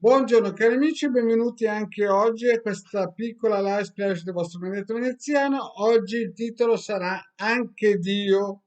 Buongiorno cari amici, benvenuti anche oggi a questa piccola live splash del vostro Benedetto Veneziano. Oggi il titolo sarà Anche Dio,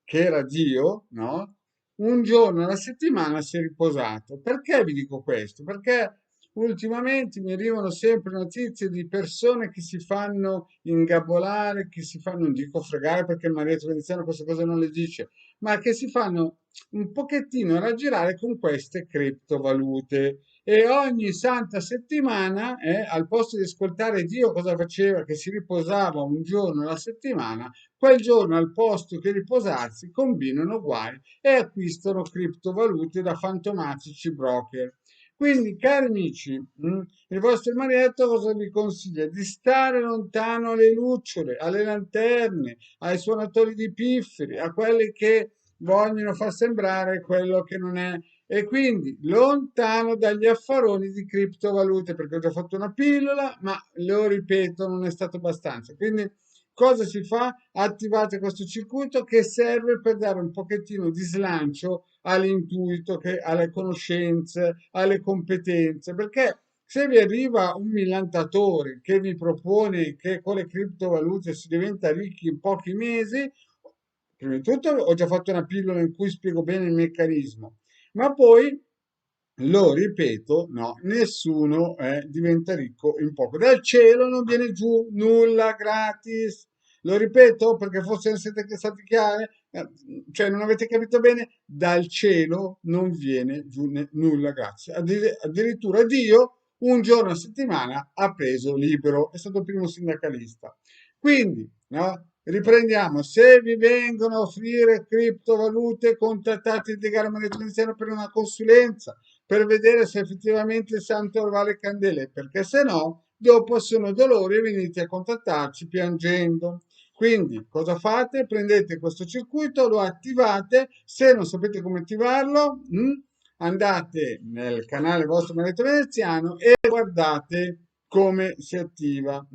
che era Dio, no? Un giorno alla settimana si è riposato. Perché vi dico questo? Perché ultimamente mi arrivano sempre notizie di persone che si fanno ingabbolare, che si fanno, non dico fregare perché il Maledetto Veneziano queste cose non le dice, ma che si fanno un pochettino raggirare con queste criptovalute e ogni santa settimana, al posto di ascoltare Dio cosa faceva, che si riposava un giorno alla settimana, quel giorno al posto che riposarsi combinano guai e acquistano criptovalute da fantomatici broker. Quindi, cari amici, il vostro marietto cosa vi consiglia? Di stare lontano alle lucciole, alle lanterne, ai suonatori di pifferi, a quelli che vogliono far sembrare quello che non è e quindi lontano dagli affaroni di criptovalute, perché ho già fatto una pillola, ma lo ripeto, non è stato abbastanza. Quindi cosa si fa? Attivate questo circuito che serve per dare un pochettino di slancio all'intuito, alle conoscenze, alle competenze, perché se vi arriva un millantatore che vi propone che con le criptovalute si diventa ricchi in pochi mesi, prima di tutto ho già fatto una pillola in cui spiego bene il meccanismo, ma poi lo ripeto, no, nessuno diventa ricco in poco. Dal cielo non viene giù nulla gratis. Lo ripeto perché forse non siete stati chiari, cioè non avete capito bene, dal cielo non viene giù nulla gratis. Addirittura Dio un giorno a settimana ha preso libero, è stato il primo sindacalista. Quindi, no, riprendiamo, se vi vengono a offrire criptovalute, contattate il Degato Moneta Veneziano per una consulenza per vedere se effettivamente il santo vale le candele, perché se no, dopo sono dolori e venite a contattarci piangendo. Quindi, cosa fate? Prendete questo circuito, lo attivate, se non sapete come attivarlo, andate nel canale vostro Maledetto Veneziano e guardate come si attiva.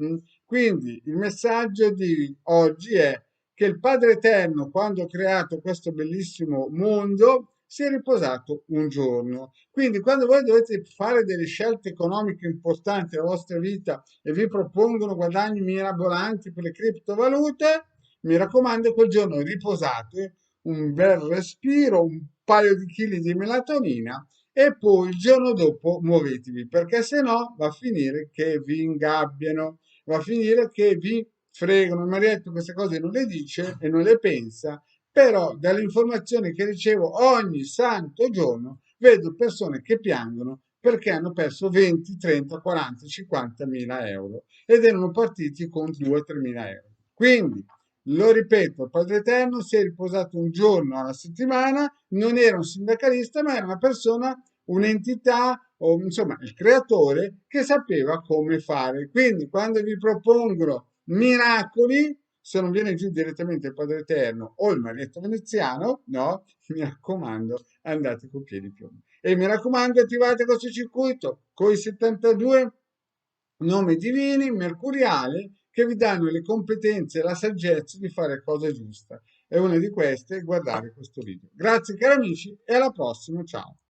Quindi il messaggio di oggi è che il Padre Eterno, quando ha creato questo bellissimo mondo, si è riposato un giorno. Quindi, quando voi dovete fare delle scelte economiche importanti nella vostra vita e vi propongono guadagni mirabolanti per le criptovalute, mi raccomando, quel giorno riposate, un bel respiro, un paio di chili di melatonina e poi il giorno dopo muovetevi, perché se no va a finire che vi ingabbiano, va a finire che vi fregano. Il marietto queste cose non le dice e non le pensa, però dalle informazioni che ricevo ogni santo giorno vedo persone che piangono perché hanno perso 20, 30, 40, 50 mila euro ed erano partiti con 2-3 mila euro. Quindi, lo ripeto, il Padre Eterno si è riposato un giorno alla settimana, non era un sindacalista, ma era una persona, un'entità o insomma il creatore che sapeva come fare. Quindi, quando vi propongono miracoli, se non viene giù direttamente il Padre Eterno o il Marietto Veneziano, no, mi raccomando, andate con piedi piombi. E mi raccomando, attivate questo circuito con i 72 nomi divini, mercuriali, che vi danno le competenze e la saggezza di fare la cosa giusta. E una di queste è guardare questo video. Grazie cari amici e alla prossima, ciao.